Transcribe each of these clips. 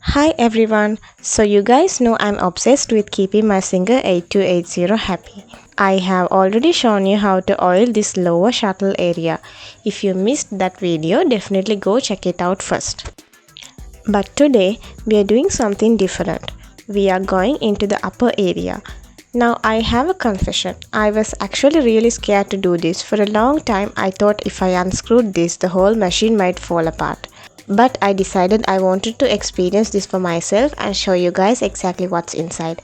Hi everyone, so you guys know I'm obsessed with keeping my Singer 8280 happy. I have already shown you how to oil this lower shuttle area. If you missed that video, definitely go check it out first. But today, we are doing something different. We are going into the upper area. Now I have a confession. I was actually really scared to do this. For a long time, I thought if I unscrewed this, the whole machine might fall apart. But I decided I wanted to experience this for myself and show you guys exactly what's inside.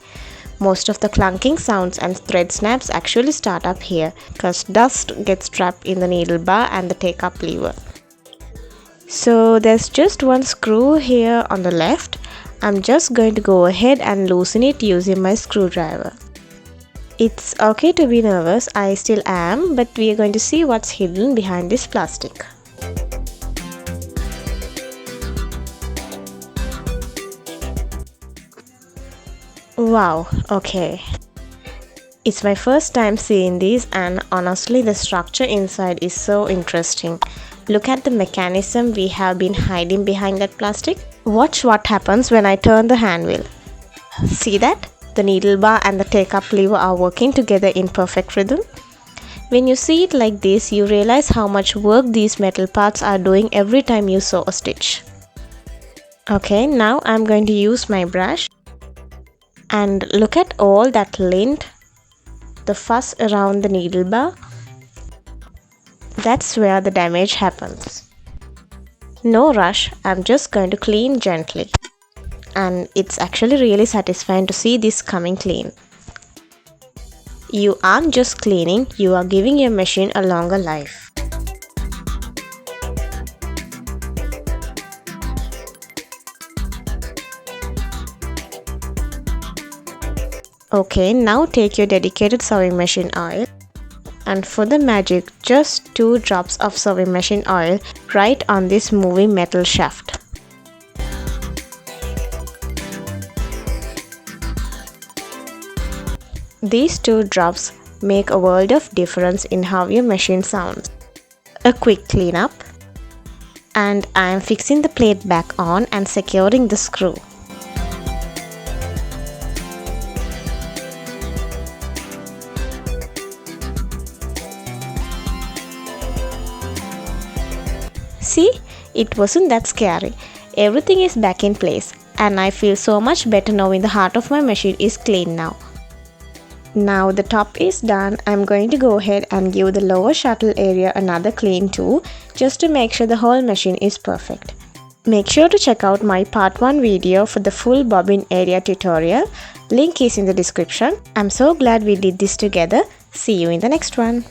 Most of the clunking sounds and thread snaps actually start up here because dust gets trapped in the needle bar and the take-up lever. So there's just one screw here on the left. I'm just going to go ahead and loosen it using my screwdriver. It's okay to be nervous, I still am, but we are going to see what's hidden behind this plastic. Wow, okay. It's my first time seeing these and honestly the structure inside is so interesting. Look at the mechanism we have been hiding behind that plastic. Watch what happens when I turn the handwheel. See that? The needle bar and the take-up lever are working together in perfect rhythm. When you see it like this, you realize how much work these metal parts are doing every time you sew a stitch. Okay, now I'm going to use my brush. And look at all that lint, the fuss around the needle bar. That's where the damage happens. No rush, I'm just going to clean gently. And it's actually really satisfying to see this coming clean. You aren't just cleaning, you are giving your machine a longer life. Okay, now take your dedicated sewing machine oil and for the magic, just 2 drops of sewing machine oil right on this moving metal shaft. These 2 drops make a world of difference in how your machine sounds. A quick cleanup, and I am fixing the plate back on and securing the screw. See, it wasn't that scary. Everything is back in place and I feel so much better knowing the heart of my machine is clean now. Now the top is done, I'm going to go ahead and give the lower shuttle area another clean too, just to make sure the whole machine is perfect. Make sure to check out my part 1 video for the full bobbin area tutorial. Link is in the description. I'm so glad we did this together. See you in the next one.